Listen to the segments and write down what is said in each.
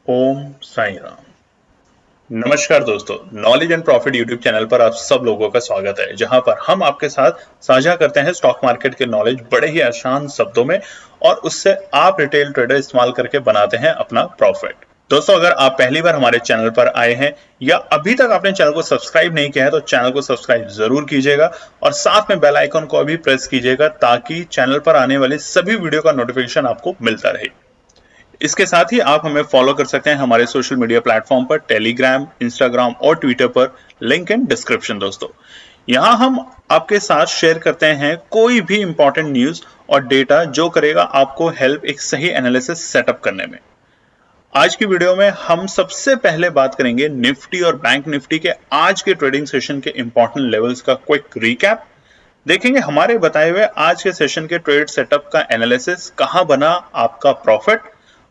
ओम साई राम। नमस्कार दोस्तों, knowledge and profit YouTube channel पर आप सब लोगों का स्वागत है, जहां पर हम आपके साथ साझा करते हैं स्टॉक मार्केट के नॉलेज बड़े ही आसान शब्दों में और उससे आप रिटेल ट्रेडर इस्तेमाल करके बनाते हैं अपना प्रॉफिट। दोस्तों, अगर आप पहली बार हमारे चैनल पर आए हैं या अभी तक आपने चैनल को सब्सक्राइब नहीं किया है तो चैनल को सब्सक्राइब जरूर कीजिएगा और साथ में बेल आइकन को भी प्रेस कीजिएगा ताकि चैनल पर आने वाली सभी वीडियो का नोटिफिकेशन आपको मिलता रहे। इसके साथ ही आप हमें फॉलो कर सकते हैं हमारे सोशल मीडिया प्लेटफॉर्म पर, टेलीग्राम, इंस्टाग्राम और ट्विटर पर, लिंक इन डिस्क्रिप्शन। दोस्तों, यहां हम आपके साथ शेयर करते हैं कोई भी इंपॉर्टेंट न्यूज और डेटा जो करेगा आपको हेल्प एक सही एनालिसिस सेटअप करने में। आज की वीडियो में हम सबसे पहले बात करेंगे निफ्टी और बैंक निफ्टी के आज के ट्रेडिंग सेशन के इंपॉर्टेंट लेवल्स का क्विक रिकैप। देखेंगे हमारे बताए हुए आज के सेशन के ट्रेड सेटअप का एनालिसिस, कहां बना आपका प्रॉफिट,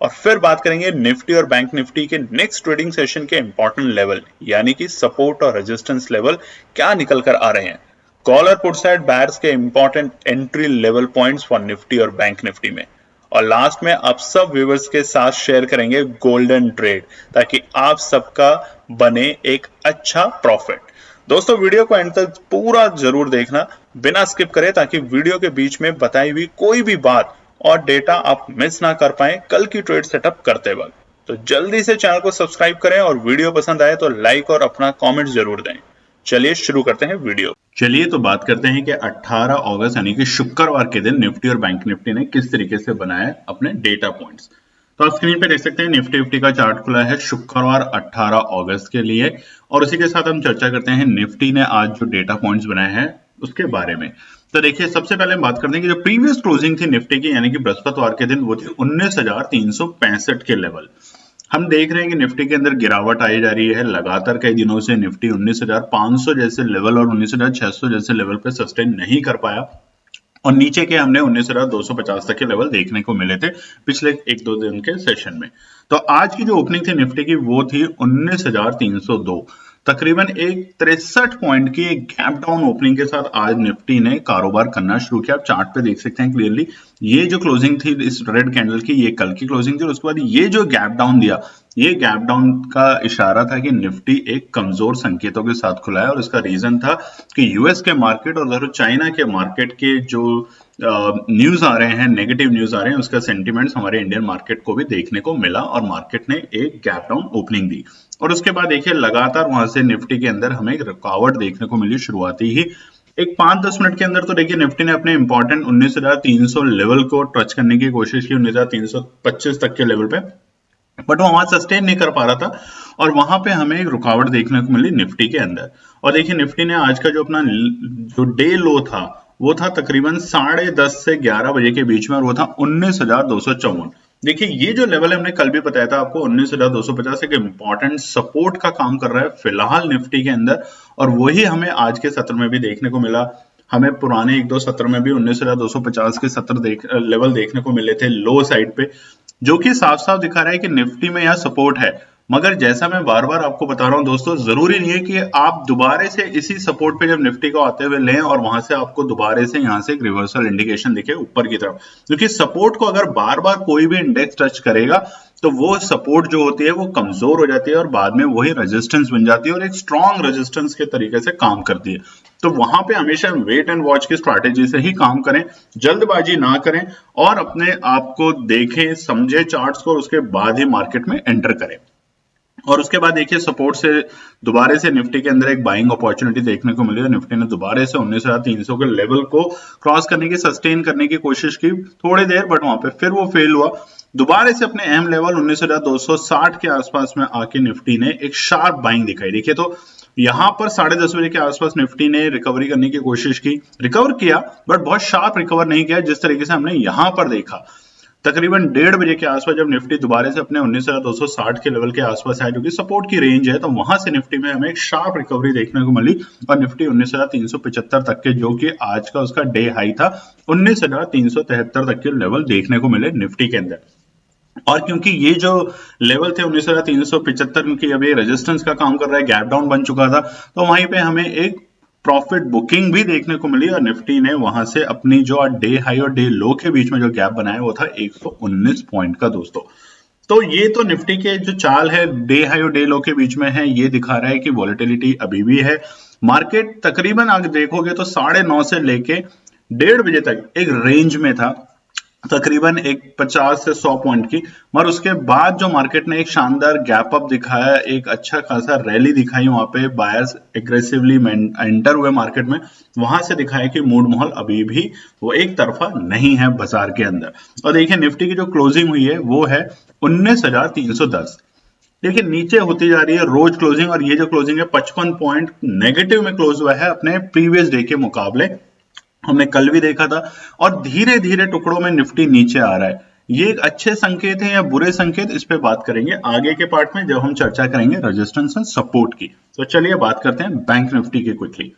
और फिर बात करेंगे निफ्टी और बैंक निफ्टी के नेक्स्ट ट्रेडिंग सेशन के इंपॉर्टेंट लेवल यानी कि सपोर्ट और रेजिस्टेंस लेवल क्या निकल कर आ रहे हैं। कॉल और पुट साइड बायर्स के important entry level points for Nifty और बैंक निफ्टी में, और लास्ट में आप सब व्यूअर्स के साथ शेयर करेंगे गोल्डन ट्रेड ताकि आप सबका बने एक अच्छा प्रॉफिट। दोस्तों, वीडियो को एंड तक पूरा जरूर देखना बिना स्किप करे ताकि वीडियो के बीच में बताई हुई कोई भी बात और डेटा आप मिस ना कर पाए कल की ट्रेड सेटअप करते वक्त। तो जल्दी से चैनल को सब्सक्राइब करें और वीडियो पसंद आए तो लाइक और अपना कमेंट जरूर दें। चलिए शुरू करते हैं वीडियो। चलिए तो बात करते हैं कि 18 अगस्त यानी कि शुक्रवार के दिन निफ्टी और बैंक निफ्टी ने किस तरीके से बनाया अपने डेटा पॉइंट्स। तो आप स्क्रीन पे देख सकते हैं निफ्टी का चार्ट खुला है शुक्रवार 18 अगस्त के लिए, और उसी के साथ हम चर्चा करते हैं निफ्टी ने आज जो डेटा पॉइंट्स बनाए हैं उसके बारे में। तो देखिए, सबसे पहले हम बात करते हैं कि जो प्रीवियस क्लोजिंग थी निफ्टी की यानी कि बृहस्पतिवार के दिन, वो थी 19,365 के लेवल। हम देख रहे हैं कि निफ्टी के अंदर गिरावट आई जा रही है लगातार कई दिनों से। निफ्टी 19,500 जैसे लेवल और 19,600 जैसे लेवल पे सस्टेन नहीं कर पाया और नीचे के हमने 19,250 तक के लेवल देखने को मिले थे पिछले एक दो दिन के सेशन में। तो आज की जो ओपनिंग थी निफ्टी की वो थी 19,302, तकरीबन एक 63 पॉइंट की एक गैप डाउन ओपनिंग के साथ आज निफ्टी ने कारोबार करना शुरू किया। आप चार्ट पे देख सकते हैं क्लियरली, ये जो क्लोजिंग थी इस रेड कैंडल की, ये कल की क्लोजिंग थी और उसके बाद ये जो गैप डाउन दिया, ये गैप डाउन का इशारा था कि निफ्टी एक कमजोर संकेतों के साथ खुला है। और इसका रीजन था कि यूएस के मार्केट और उधर चाइना के मार्केट के जो न्यूज आ रहे हैं, नेगेटिव न्यूज आ रहे हैं, उसका सेंटिमेंट्स हमारे इंडियन मार्केट को भी देखने को मिला और मार्केट ने एक गैप डाउन ओपनिंग दी। और उसके बाद देखिए लगातार वहां से निफ्टी के अंदर हमें एक रुकावट देखने को मिली शुरुआती ही एक 5-10 मिनट के अंदर। तो देखिए निफ्टी ने अपने इंपॉर्टेंट 19,300 लेवल को टच करने की कोशिश की, 19,325 तक के लेवल पे, बट वो वहां सस्टेन नहीं कर पा रहा था और वहां पे हमें एक रुकावट देखने को मिली निफ्टी के अंदर। और देखिए निफ्टी ने आज का जो अपना जो डे लो था वो था तकरीबन 10:30 से 11 बजे के बीच में, और वो था 19,254। देखिए ये जो लेवल है हमने कल भी बताया था आपको, 19,250 एक इंपॉर्टेंट सपोर्ट का काम कर रहा है फिलहाल निफ्टी के अंदर, और वही हमें आज के सत्र में भी देखने को मिला। हमें पुराने एक दो सत्र में भी 19,250 के सत्र लेवल देखने को मिले थे लो साइड पे, जो कि साफ साफ दिखा रहा है कि निफ्टी में यह सपोर्ट है। मगर जैसा मैं बार बार आपको बता रहा हूं दोस्तों, जरूरी नहीं है कि आप दोबारा से इसी सपोर्ट पे जब निफ्टी को आते हुए लें और वहां से आपको दोबारा से यहां से एक रिवर्सल इंडिकेशन दिखे ऊपर की तरफ, क्योंकि सपोर्ट को अगर बार बार कोई भी इंडेक्स टच करेगा तो वो सपोर्ट जो होती है वो कमजोर हो जाती है और बाद में वही रेजिस्टेंस बन जाती है और एक स्ट्रॉन्ग रेजिस्टेंस के तरीके से काम करती है। तो वहां पे हमेशा वेट एंड वॉच की स्ट्रैटेजी से ही काम करें, जल्दबाजी ना करें और अपने आप को देखें, समझे चार्ट्स को, उसके बाद ही मार्केट में एंटर करें। और उसके बाद देखिए सपोर्ट से दोबारा से निफ्टी के अंदर एक बाइंग अपॉर्चुनिटी देखने को मिली और निफ्टी ने दोबारा से 19,300 के लेवल को क्रॉस करने की, सस्टेन करने की कोशिश की थोड़ी देर, बट वहां पे फिर वो फेल हुआ। दोबारा से अपने अहम लेवल 19,260 के आसपास में आके निफ्टी ने एक शार्प बाइंग दिखाई। देखिए तो यहां पर 10:30 बजे के आसपास निफ्टी ने रिकवरी करने की कोशिश की, रिकवर किया बट बहुत शार्प रिकवर नहीं किया जिस तरीके से हमने यहां पर देखा। तकरीबन 1:30 बजे के आसपास जब निफ्टी दोबारा से अपने 19,260 के लेवल के आसपास आया जो कि सपोर्ट की रेंज है, तो वहां से निफ्टी में हमें एक शार्प रिकवरी देखने को मिली और निफ्टी 19,375 तक के, जो कि आज का उसका डे हाई था, 19,373 तक के लेवल देखने को मिले निफ्टी के अंदर। और क्योंकि ये जो लेवल थे 19,375, क्योंकि अब ये रेजिस्टेंस का काम कर रहा है, गैप डाउन बन चुका था, तो वहीं पे हमें एक प्रॉफिट बुकिंग भी देखने को मिली और निफ्टी ने वहां से अपनी जो डे हाई और डे लो के बीच में जो गैप बनाया वो था 119 पॉइंट का दोस्तों। तो ये तो निफ्टी के जो चाल है डे हाई और डे लो के बीच में है, ये दिखा रहा है कि वॉलेटिलिटी अभी भी है। मार्केट तकरीबन अगर देखोगे तो 9:30 से लेके 1:30 बजे तक एक रेंज में था, तकरीबन एक 50 से 100 पॉइंट की। मगर उसके बाद जो मार्केट ने एक शानदार गैप अप दिखाया, एक अच्छा खासा रैली दिखाई, वहां पे बायर्स एग्रेसिवली एंटर हुए मार्केट में, वहां से दिखाया कि मूड माहौल अभी भी वो एक तरफा नहीं है बाजार के अंदर। और देखिए निफ्टी की जो क्लोजिंग हुई है वो है 19,310। देखिए नीचे होती जा रही है रोज क्लोजिंग, और ये जो क्लोजिंग है 55 पॉइंट नेगेटिव में क्लोज हुआ है अपने प्रीवियस डे के मुकाबले, हमने कल भी देखा था। और धीरे धीरे टुकड़ों में निफ्टी नीचे आ रहा है। ये एक अच्छे संकेत है या बुरे संकेत, इस पे बात करेंगे आगे के पार्ट में जब हम चर्चा करेंगे रेजिस्टेंस एंड सपोर्ट की। तो चलिए बात करते हैं बैंक निफ्टी की क्विकली।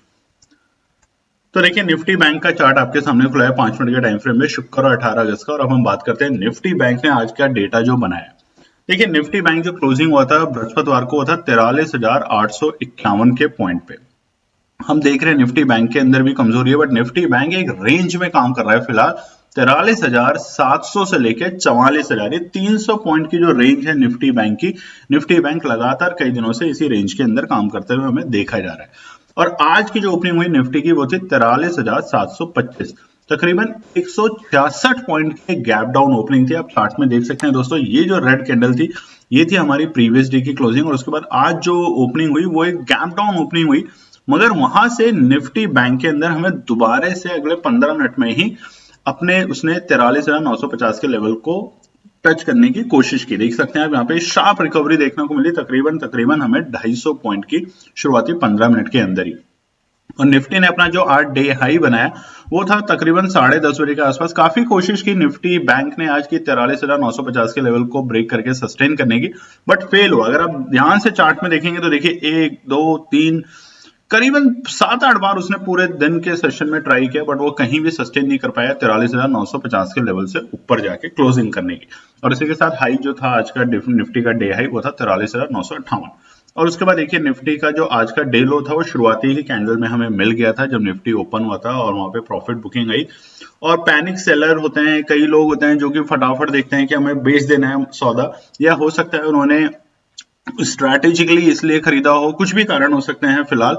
तो देखिए निफ्टी बैंक का चार्ट आपके सामने खुला है 5 मिनट के टाइम फ्रेम में, शुक्रवार 18 अगस्त का। और अब हम बात करते हैं निफ्टी बैंक ने आज का डेटा जो बनाया। देखिए निफ्टी बैंक जो क्लोजिंग हुआ था बृहस्पतिवार को, हुआ था 43,851 के पॉइंट पे। हम देख रहे हैं निफ्टी बैंक के अंदर भी कमजोरी है, बट निफ्टी बैंक एक रेंज में काम कर रहा है फिलहाल। 43,700 से लेकर 44,000, ये 300 पॉइंट की जो रेंज है निफ्टी बैंक की। निफ्टी बैंक लगातार कई दिनों से इसी रेंज के अंदर काम करते हुए हमें देखा जा रहा है। और आज की जो ओपनिंग हुई निफ्टी की वो थी 43,725, तकरीबन 166 पॉइंट की गैप डाउन ओपनिंग थी। आप चार्ट में देख सकते हैं दोस्तों, ये जो रेड कैंडल थी ये थी हमारी प्रीवियस डे की क्लोजिंग, और उसके बाद आज जो ओपनिंग हुई वो एक गैप डाउन ओपनिंग हुई। मगर वहां से निफ्टी बैंक के अंदर हमें दोबारा से अगले 15 मिनट में ही अपने उसने 43,950 के लेवल को टच करने की कोशिश की। देख सकते हैं आप यहाँ पे शार्प रिकवरी देखने को मिली, तकरीबन हमें 250 पॉइंट की शुरुआती 15 मिनट के अंदर ही। और निफ्टी ने अपना जो आज डे हाई बनाया वो था तकरीबन 10:30 बजे के आसपास। काफी कोशिश की निफ्टी बैंक ने आज की 43,950 के लेवल को ब्रेक करके सस्टेन करने की, बट फेल हुआ। अगर आप ध्यान से चार्ट में देखेंगे तो देखिए 1 2 3 करीबन 7-8 बार उसने पूरे दिन के सेशन में ट्राई किया, बट वो कहीं भी सस्टेन नहीं कर पाया 43,950 के लेवल से ऊपर जाके क्लोजिंग करने की। और इसी के साथ हाई जो था आज का निफ्टी का डे हाई वो था 43,958। और उसके बाद देखिए निफ्टी का जो आज का डे लो था वो शुरुआती ही कैंडल में हमें मिल गया था जब निफ्टी ओपन हुआ था, और वहां पे प्रॉफिट बुकिंग आई। और पैनिक सेलर होते हैं, कई लोग होते हैं जो कि फटाफट देखते हैं कि हमें बेच देना है सौदा, या हो सकता है उन्होंने स्ट्रैटेजिकली इसलिए खरीदा हो, कुछ भी कारण हो सकते हैं। फिलहाल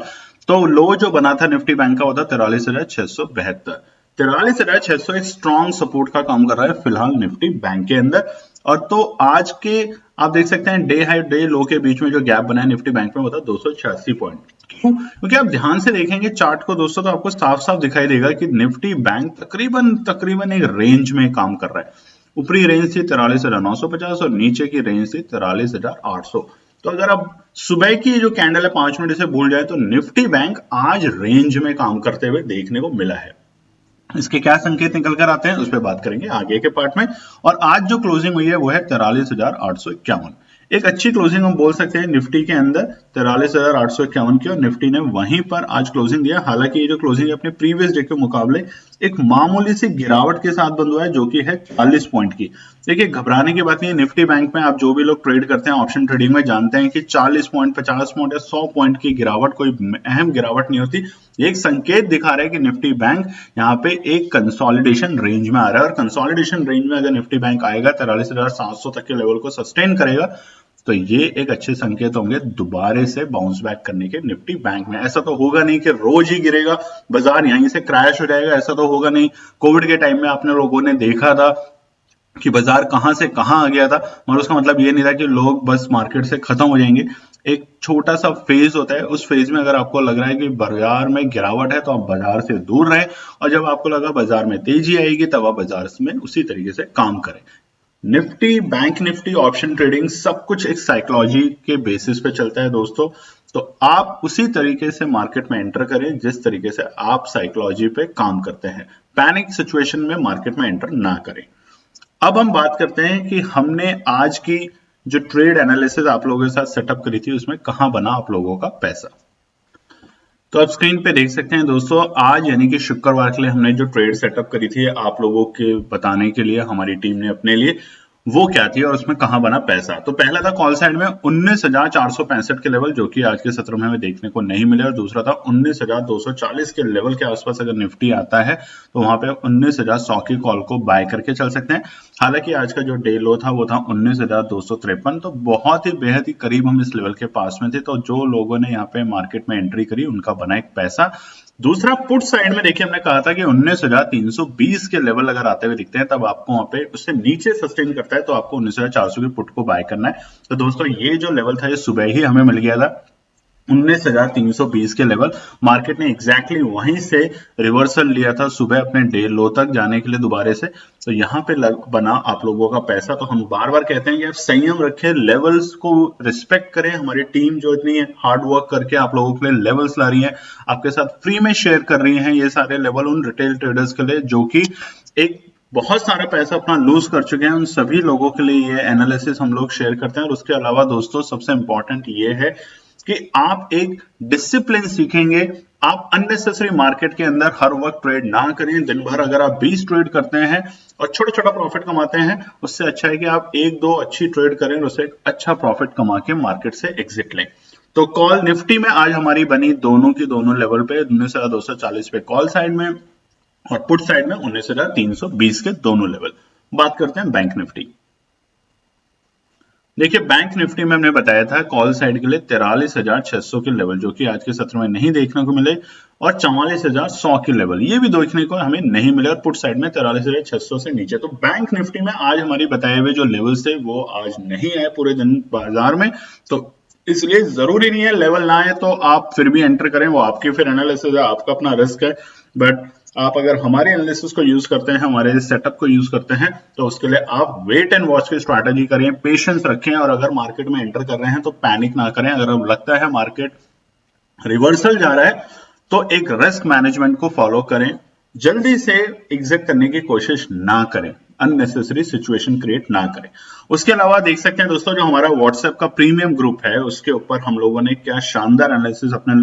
तो लो जो बना था निफ्टी बैंक का होता 43,672। 43,600 एक स्ट्रॉन्ग सपोर्ट का काम कर रहा है फिलहाल निफ्टी बैंक के अंदर। और तो आज के आप देख सकते हैं डे हाई डे लो के बीच में जो गैप बना है निफ्टी बैंक में होता 286 पॉइंट। क्यों? क्योंकि आप ध्यान से देखेंगे चार्ट को दोस्तों तो आपको साफ साफ दिखाई देगा कि निफ्टी बैंक तकरीबन एक रेंज में काम कर रहा है। ऊपरी रेंज थी 43,950 और नीचे की रेंज थी 43,800। तो अगर आप सुबह की जो कैंडल है 5 मिनट से भूल जाए तो निफ्टी बैंक आज रेंज में काम करते हुए देखने को मिला है। इसके क्या संकेत निकल कर आते हैं उस पर बात करेंगे आगे के पार्ट में। और आज जो क्लोजिंग हुई है वो है 43,851, एक अच्छी क्लोजिंग हम बोल सकते हैं निफ्टी के अंदर 43,851 की, और निफ्टी ने वहीं पर आज क्लोजिंग दिया। हालांकि ये जो क्लोजिंग है अपने प्रीवियस डे के मुकाबले एक मामूली सी गिरावट के साथ बंद हुआ है जो कि है 40 पॉइंट की। देखिए घबराने की बात नहीं है, निफ्टी बैंक में आप जो भी लोग ट्रेड करते हैं ऑप्शन ट्रेडिंग में जानते हैं कि 40 पॉइंट 50 पॉइंट या 100 पॉइंट की गिरावट कोई अहम गिरावट नहीं होती। एक संकेत दिखा रहा है कि निफ्टी बैंक यहाँ पे एक कंसोलिडेशन रेंज में आ रहा है, और कंसोलिडेशन रेंज में अगर निफ्टी बैंक आएगा 43,700 तक के लेवल को सस्टेन करेगा तो ये एक अच्छे संकेत होंगे दोबारा से बाउंस बैक करने के निफ्टी बैंक में। ऐसा तो होगा नहीं कि रोज ही गिरेगा बाजार यहीं से क्रैश हो जाएगा, ऐसा तो होगा नहीं। कोविड के टाइम में आपने लोगों ने देखा था कि बाजार कहां से कहां आ गया था, और उसका मतलब ये नहीं था कि लोग बस मार्केट से खत्म हो जाएंगे। एक छोटा सा फेज होता है, उस फेज में अगर आपको लग रहा है कि बाजार में गिरावट है तो आप बाजार से दूर रहें, और जब आपको लगा बाजार में तेजी आएगी तब आप बाजार में उसी तरीके से काम करें। Nifty bank Nifty option trading सब कुछ एक साइकोलॉजी के बेसिस पे चलता है दोस्तों। तो आप उसी तरीके से मार्केट में एंटर करें जिस तरीके से आप साइकोलॉजी पे काम करते हैं। पैनिक सिचुएशन में मार्केट में एंटर ना करें। अब हम बात करते हैं कि हमने आज की जो ट्रेड एनालिसिस आप लोगों के साथ सेटअप करी थी उसमें कहां बना आप लोगों का पैसा। तो आप स्क्रीन पे देख सकते हैं दोस्तों, आज यानी कि शुक्रवार के लिए हमने जो ट्रेड सेटअप करी थी आप लोगों के बताने के लिए हमारी टीम ने अपने लिए, वो क्या थी और उसमें कहां बना पैसा। तो पहला था कॉल साइड में 19,465 के लेवल, जो कि आज के सत्र में हमें देखने को नहीं मिले, और दूसरा था 19,240 के लेवल के आसपास अगर निफ्टी आता है तो वहां पे 19,100 की कॉल को बाय करके चल सकते हैं। हालांकि आज का जो डे लो था वो था 19,253, तो बहुत ही बेहद ही करीब हम इस लेवल के पास में थे। तो जो लोगों ने यहाँ पे मार्केट में एंट्री करी उनका बना एक पैसा। दूसरा पुट साइड में देखिए, हमने कहा था कि 19,320 के लेवल अगर आते हुए दिखते हैं तब आपको वहां पे उससे नीचे सस्टेन करता है तो आपको 19,400 के पुट को बाय करना है। तो दोस्तों ये जो लेवल था ये सुबह ही हमें मिल गया था 19,320 के लेवल। मार्केट ने एग्जैक्टली वहीं से रिवर्सल लिया था सुबह अपने डे लो तक जाने के लिए दोबारा से। तो यहाँ पे बना आप लोगों का पैसा। तो हम बार बार कहते हैं कि आप संयम रखें, लेवल्स को रिस्पेक्ट करें। हमारी टीम जो इतनी हार्ड वर्क करके आप लोगों के लिए लेवल्स ला रही है, आपके साथ फ्री में शेयर कर रही है ये सारे लेवल उन रिटेल ट्रेडर्स के लिए जो कि एक बहुत सारा पैसा अपना लूज कर चुके हैं। उन सभी लोगों के लिए ये एनालिसिस हम लोग शेयर करते हैं। और उसके अलावा दोस्तों सबसे इंपॉर्टेंट ये है कि आप एक डिसिप्लिन सीखेंगे। आप अननेसेसरी मार्केट के अंदर हर वक्त ट्रेड ना करें। दिन भर अगर आप 20 ट्रेड करते हैं और छोटा छोटा प्रॉफिट कमाते हैं, उससे अच्छा है कि आप एक दो अच्छी ट्रेड करें और उससे एक अच्छा प्रॉफिट कमा के मार्केट से एग्जिट लें। तो कॉल निफ्टी में आज हमारी बनी दोनों की दोनों लेवल पे 19,240 पे कॉल साइड में और पुट साइड में 19,320 के दोनों लेवल। बात करते हैं बैंक निफ्टी। देखिए बैंक निफ्टी में हमने बताया था कॉल साइड के लिए 43,600 के लेवल, जो कि आज के सत्र में नहीं देखने को मिले, और 44,100 के लेवल ये भी देखने को हमें नहीं मिले, और पुट साइड में 43,600 से नीचे। तो बैंक निफ्टी में आज हमारी बताए हुए जो लेवल्स थे वो आज नहीं आए पूरे दिन बाजार में। तो इसलिए जरूरी नहीं है लेवल ना आए तो आप फिर भी एंटर करें, वो आपकी फिर एनालिसिस है, आपका अपना रिस्क है। बट आप अगर हमारे एनालिसिस को यूज करते हैं, हमारे सेटअप को यूज करते हैं, तो उसके लिए आप वेट एंड वॉच की स्ट्रैटेजी करें, पेशेंस रखें, और अगर मार्केट में एंटर कर रहे हैं तो पैनिक ना करें। अगर अब लगता है मार्केट रिवर्सल जा रहा है तो एक रिस्क मैनेजमेंट को फॉलो करें, जल्दी से एग्जिट करने की कोशिश ना करें, अननेसेसरी सिचुएशन क्रिएट ना करें। उसके अलावा देख सकते हैं दोस्तों, जो हमारा व्हाट्सएप का प्रीमियम ग्रुप है उसके ऊपर हम लोगों ने क्या शानदार एनालिसिस अपने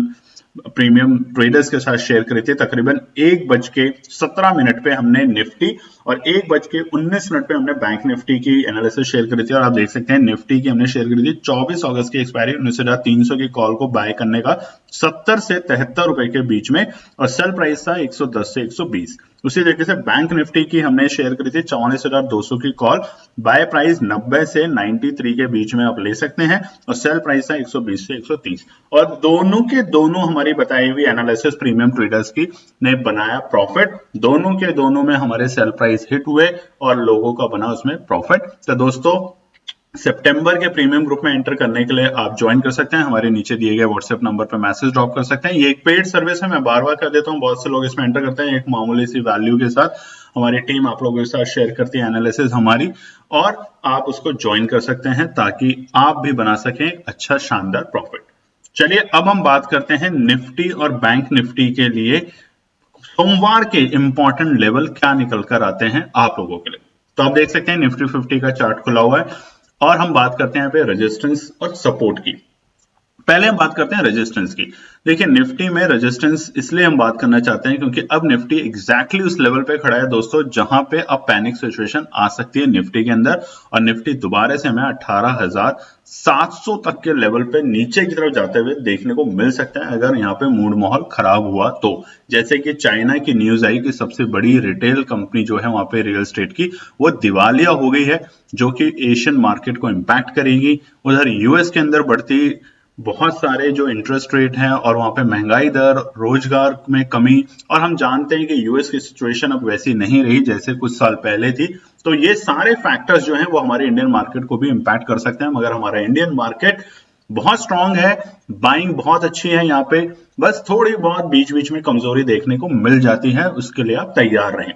प्रीमियम ट्रेडर्स के साथ शेयर करी थी। तकरीबन 1:17 पे हमने निफ्टी और 1:19 पे हमने बैंक निफ्टी की एनालिसिस शेयर करी थी। और आप देख सकते हैं निफ्टी की हमने शेयर करी थी 24 अगस्त की एक्सपायरी 19,300 की कॉल को बाय करने का 70 से 73 रुपए के बीच में, और सेल प्राइस था 110 से 120। उसी तरीके से बैंक निफ्टी की हमने शेयर करी थी 44,200 की कॉल, बाय प्राइस 90 से 93 के बीच में आप ले सकते हैं, और सेल प्राइस था 120 से 130। और दोनों के दोनों हमारी बताई हुई एनालिसिस प्रीमियम ट्रेडर्स की ने बनाया प्रॉफिट। दोनों के दोनों में हमारे सेल प्राइस हिट हुए और लोगों का बना उसमें प्रॉफिट। तो दोस्तों सितंबर के प्रीमियम ग्रुप में एंटर करने के लिए आप ज्वाइन कर सकते हैं, हमारे नीचे दिए गए व्हाट्सएप नंबर पर मैसेज ड्रॉप कर सकते हैं। ये एक पेड सर्विस है, मैं बार बार कर देता हूँ, बहुत से लोग इसमें एंटर करते हैं एक मामूली सी वैल्यू के साथ। हमारी टीम आप लोगों के साथ शेयर करती है एनालिसिस हमारी, और आप उसको ज्वाइन कर सकते हैं ताकि आप भी बना सकें अच्छा शानदार प्रॉफिट। चलिए अब हम बात करते हैं निफ्टी और बैंक निफ्टी के लिए सोमवार के इंपॉर्टेंट लेवल क्या निकल कर आते हैं आप लोगों के लिए। तो आप देख सकते हैं निफ्टी 50 का चार्ट खुला हुआ है, और हम बात करते हैं यहाँ पे रेजिस्टेंस और सपोर्ट की। पहले हम बात करते हैं रेजिस्टेंस की। देखिए निफ्टी में रेजिस्टेंस इसलिए हम बात करना चाहते हैं क्योंकि अब निफ्टी एग्जैक्टली उस लेवल पे खड़ा है दोस्तों जहां पे अब पैनिक सिचुएशन आ सकती है निफ्टी के अंदर, और निफ्टी दोबारा से हमें 18,700 तक के लेवल पे नीचे की तरफ जाते हुए देखने को मिल सकता है अगर यहाँ पे मूड माहौल खराब हुआ तो। जैसे कि चाइना की न्यूज आई कि सबसे बड़ी रिटेल कंपनी जो है वहां पे रियल एस्टेट की वो दिवालिया हो गई है, जो कि एशियन मार्केट को इंपैक्ट करेगी। उधर यूएस के अंदर बढ़ती बहुत सारे जो इंटरेस्ट रेट हैं और वहां पे महंगाई दर, रोजगार में कमी, और हम जानते हैं कि यूएस की सिचुएशन अब वैसी नहीं रही जैसे कुछ साल पहले थी। तो ये सारे फैक्टर्स जो हैं वो हमारे इंडियन मार्केट को भी इंपैक्ट कर सकते हैं, मगर हमारा इंडियन मार्केट बहुत स्ट्रांग है, बाइंग बहुत अच्छी है यहाँ पे, बस थोड़ी बहुत बीच बीच में कमजोरी देखने को मिल जाती है, उसके लिए आप तैयार रहें।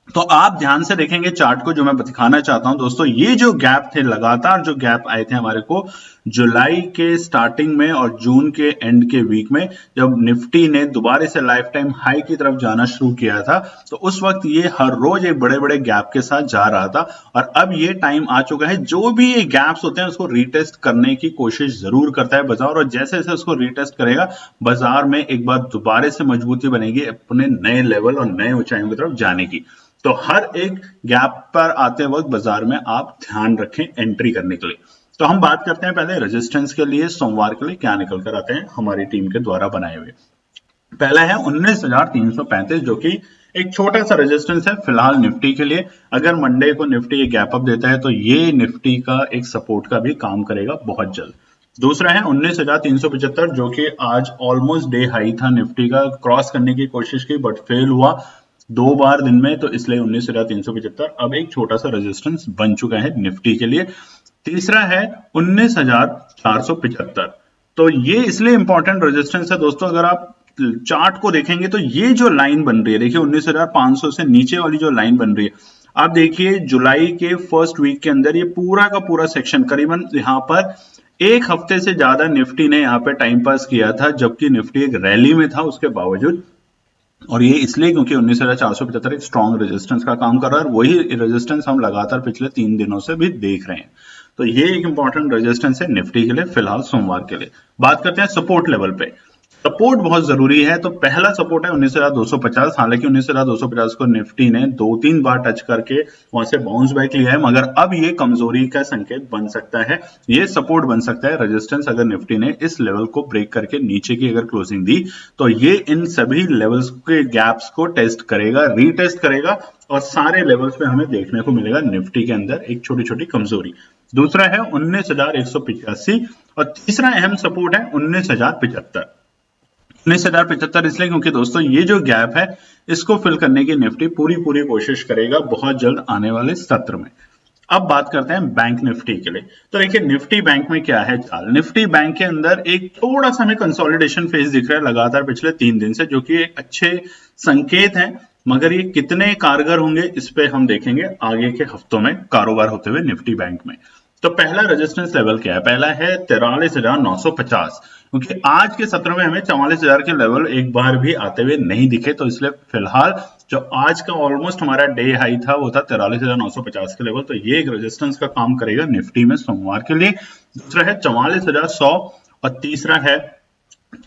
तो आप ध्यान से देखेंगे चार्ट को, जो मैं दिखाना चाहता हूं दोस्तों, ये जो गैप थे, लगातार जो गैप आए थे हमारे को जुलाई के स्टार्टिंग में और जून के एंड के वीक में जब निफ्टी ने दोबारा से लाइफ टाइम हाई की तरफ जाना शुरू किया था, तो उस वक्त ये हर रोज एक बड़े बड़े गैप के साथ जा रहा था। और अब ये टाइम आ चुका है, जो भी ये गैप्स होते हैं उसको रीटेस्ट करने की कोशिश जरूर करता है बाजार, और जैसे जैसे उसको रीटेस्ट करेगा बाजार में एक बार दोबारा से मजबूती बनेगी अपने नए लेवल और नए ऊंचाइयों की तरफ जाने की। तो हर एक गैप पर आते वक्त बाजार में आप ध्यान रखें एंट्री करने के लिए। तो हम बात करते हैं पहले रेजिस्टेंस के लिए सोमवार के लिए क्या निकल कर आते हैं हमारी टीम के द्वारा बनाए हुए। पहला है 19,335 जो कि एक छोटा सा रेजिस्टेंस है फिलहाल निफ्टी के लिए। अगर मंडे को निफ्टी एक गैप अप देता है तो ये निफ्टी का एक सपोर्ट का भी काम करेगा बहुत जल्द। दूसरा है 19,375 जो कि आज ऑलमोस्ट डे हाई था निफ्टी का, क्रॉस करने की कोशिश की बट फेल हुआ 2 बार दिन में, तो इसलिए 19,375 अब एक छोटा सा रेजिस्टेंस बन चुका है निफ्टी के लिए। तीसरा है 19,475, तो ये इसलिए इंपॉर्टेंट रेजिस्टेंस है दोस्तों, अगर आप चार्ट को देखेंगे तो ये जो लाइन बन रही है, देखिए 19,500 से नीचे वाली जो लाइन बन रही है, आप देखिए जुलाई के फर्स्ट वीक के अंदर ये पूरा का पूरा सेक्शन करीबन यहाँ पर एक हफ्ते से ज्यादा निफ्टी ने यहाँ पे टाइम पास किया था, जबकि निफ्टी एक रैली में था उसके बावजूद। और ये इसलिए क्योंकि 19,475 एक स्ट्रॉन्ग रेजिस्टेंस का काम कर रहा है, और वही रेजिस्टेंस हम लगातार पिछले 3 दिनों से भी देख रहे हैं। तो ये एक इंपॉर्टेंट रेजिस्टेंस है निफ्टी के लिए फिलहाल सोमवार के लिए। बात करते हैं सपोर्ट लेवल पे। सपोर्ट बहुत जरूरी है, तो पहला सपोर्ट है 19,250। हालांकि 19,250 को निफ्टी ने 2-3 बार टच करके वहां से बाउंस बैक लिया है, मगर अब ये कमजोरी का संकेत बन सकता है, ये सपोर्ट बन सकता है रेजिस्टेंस। अगर निफ्टी ने इस लेवल को ब्रेक करके नीचे की अगर क्लोजिंग दी तो ये इन सभी लेवल्स के गैप्स को टेस्ट करेगा, रीटेस्ट करेगा, और सारे लेवल्स पे हमें देखने को मिलेगा निफ्टी के अंदर एक छोटी छोटी कमजोरी। दूसरा है 19,185 और तीसरा अहम सपोर्ट है 19,075। 19,075 इसलिए क्योंकि दोस्तों ये जो गैप है इसको फिल करने की निफ्टी पूरी कोशिश करेगा बहुत जल्द आने वाले सत्र में। अब बात करते हैं बैंक निफ्टी के लिए। तो देखिए निफ्टी बैंक में क्या है चाल। निफ्टी बैंक के अंदर एक थोड़ा सा हमें कंसोलिडेशन फेज दिख रहा है लगातार पिछले 3 दिन से, जो कि एक अच्छे संकेत हैं, मगर ये कितने कारगर होंगे इस पे हम देखेंगे आगे के हफ्तों में कारोबार होते हुए निफ्टी बैंक में। तो पहला रेजिस्टेंस लेवल क्या है, पहला है 43,950, क्योंकि आज के सत्र में हमें 44,000 के लेवल एक बार भी आते हुए नहीं दिखे, तो इसलिए फिलहाल जो आज का ऑलमोस्ट हमारा डे हाई था वो था 43,950 के लेवल, तो ये एक रेजिस्टेंस का काम करेगा निफ्टी में सोमवार के लिए। दूसरा है 44,100 और तीसरा है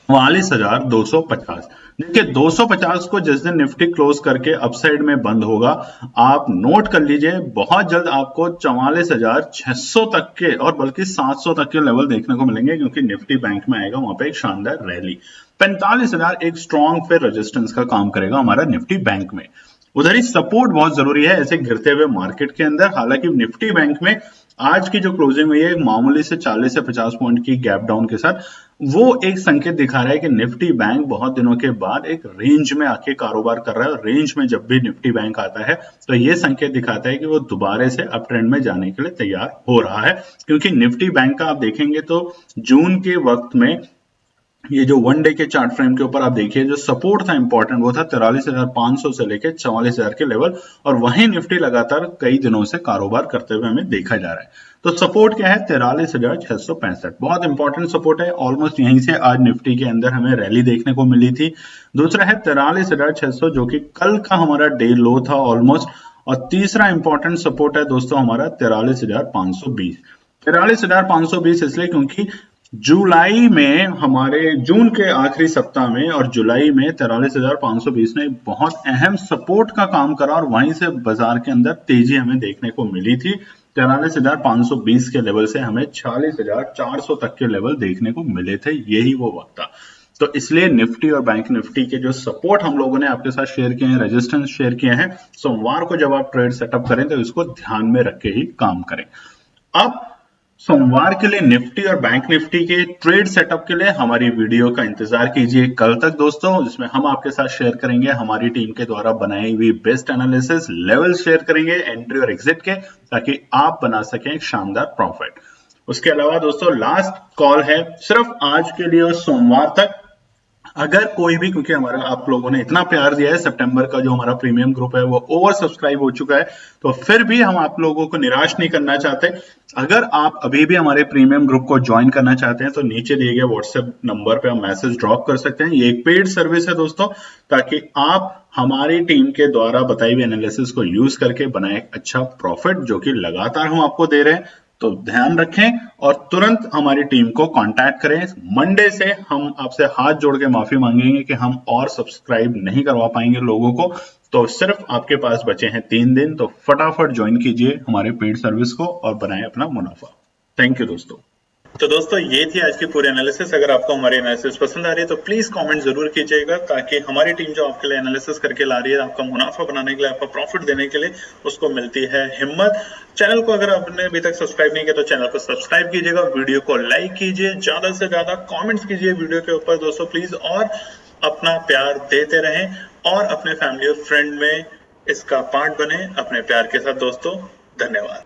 44,250। देखिए 250 को जिस दिन निफ्टी क्लोज करके अपसाइड में बंद होगा, आप नोट कर लीजिए बहुत जल्द आपको 44,600 तक के और बल्कि 700 तक के लेवल देखने को मिलेंगे, क्योंकि निफ्टी बैंक में आएगा वहां पे एक शानदार रैली। 45,000 एक स्ट्रॉन्ग फिर रेजिस्टेंस का काम करेगा हमारा निफ्टी बैंक में। उधर ही सपोर्ट बहुत जरूरी है ऐसे गिरते हुए मार्केट के अंदर। हालांकि निफ्टी बैंक में आज की जो क्लोजिंग हुई है मामूली से 40 से 50 पॉइंट की गैप डाउन के साथ, वो एक संकेत दिखा रहा है कि निफ्टी बैंक बहुत दिनों के बाद एक रेंज में आके कारोबार कर रहा है, और रेंज में जब भी निफ्टी बैंक आता है तो ये संकेत दिखाता है कि वो दोबारा से अप ट्रेंड में जाने के लिए तैयार हो रहा है। क्योंकि निफ्टी बैंक का आप देखेंगे तो जून के वक्त में ये जो 1 डे के चार्ट फ्रेम के ऊपर आप देखिए जो सपोर्ट था इंपॉर्टेंट वो था 43,500 से लेकर 44,000 के लेवल, और वहीं निफ्टी लगातार कई दिनों से कारोबार करते हुए हमें देखा जा रहा है। तो सपोर्ट क्या है 43,665, बहुत इंपॉर्टेंट सपोर्ट है। ऑलमोस्ट यहीं से आज निफ्टी के अंदर हमें रैली देखने को मिली थी। दूसरा है 43,600 जो कि कल का हमारा डे लो था ऑलमोस्ट, और तीसरा इंपॉर्टेंट सपोर्ट है दोस्तों हमारा 43,520। 43,520 इसलिए क्योंकि जुलाई में हमारे जून के आखिरी सप्ताह में और जुलाई में 43,520 ने बहुत अहम सपोर्ट का काम करा, और वहीं से बाजार के अंदर तेजी हमें देखने को मिली थी। 43,520 के लेवल से हमें 46,400 तक के लेवल देखने को मिले थे, यही वो वक्त था। तो इसलिए निफ्टी और बैंक निफ्टी के जो सपोर्ट हम लोगों ने आपके साथ शेयर किए हैं, रेजिस्टेंस शेयर किए हैं, सोमवार को जब आप ट्रेड सेटअप करें तो इसको ध्यान में रख के ही काम करें। अब सोमवार के लिए निफ्टी और बैंक निफ्टी के ट्रेड सेटअप के लिए हमारी वीडियो का इंतजार कीजिए कल तक दोस्तों, जिसमें हम आपके साथ शेयर करेंगे हमारी टीम के द्वारा बनाई हुई बेस्ट एनालिसिस, लेवल शेयर करेंगे एंट्री और एग्जिट के, ताकि आप बना सकें एक शानदार प्रॉफिट। उसके अलावा दोस्तों लास्ट कॉल है सिर्फ आज के लिए और सोमवार तक। अगर कोई भी, क्योंकि हमारा आप लोगों ने इतना प्यार दिया है, सितंबर का जो हमारा प्रीमियम ग्रुप है वो ओवर सब्सक्राइब हो चुका है, तो फिर भी हम आप लोगों को निराश नहीं करना चाहते। अगर आप अभी भी हमारे प्रीमियम ग्रुप को ज्वाइन करना चाहते हैं तो नीचे दिए गए व्हाट्सएप नंबर पे आप मैसेज ड्रॉप कर सकते हैं। ये एक पेड सर्विस है दोस्तों, ताकि आप हमारी टीम के द्वारा बताई हुई एनालिसिस को यूज करके बनाए अच्छा प्रॉफिट, जो कि लगातार हम आपको दे रहे हैं। तो ध्यान रखें और तुरंत हमारी टीम को कांटेक्ट करें। मंडे से हम आपसे हाथ जोड़ के माफी मांगेंगे कि हम और सब्सक्राइब नहीं करवा पाएंगे लोगों को। तो सिर्फ आपके पास बचे हैं 3 दिन, तो फटाफट ज्वाइन कीजिए हमारे पेड सर्विस को और बनाए अपना मुनाफा। थैंक यू दोस्तों। तो दोस्तों ये थी आज की पूरी एनालिसिस। अगर आपको हमारी एनालिसिस पसंद आ रही है तो प्लीज कमेंट जरूर कीजिएगा, ताकि हमारी टीम जो आपके लिए एनालिसिस करके ला रही है, आपका मुनाफा बनाने के लिए, आपका प्रॉफिट देने के लिए, उसको मिलती है हिम्मत। चैनल को अगर आपने अभी तक सब्सक्राइब नहीं किया तो चैनल को सब्सक्राइब कीजिएगा, वीडियो को लाइक कीजिए, ज्यादा से ज्यादा कॉमेंट्स कीजिए वीडियो के ऊपर दोस्तों प्लीज, और अपना प्यार देते रहें और अपने फैमिली और फ्रेंड में इसका पार्ट बने अपने प्यार के साथ दोस्तों। धन्यवाद।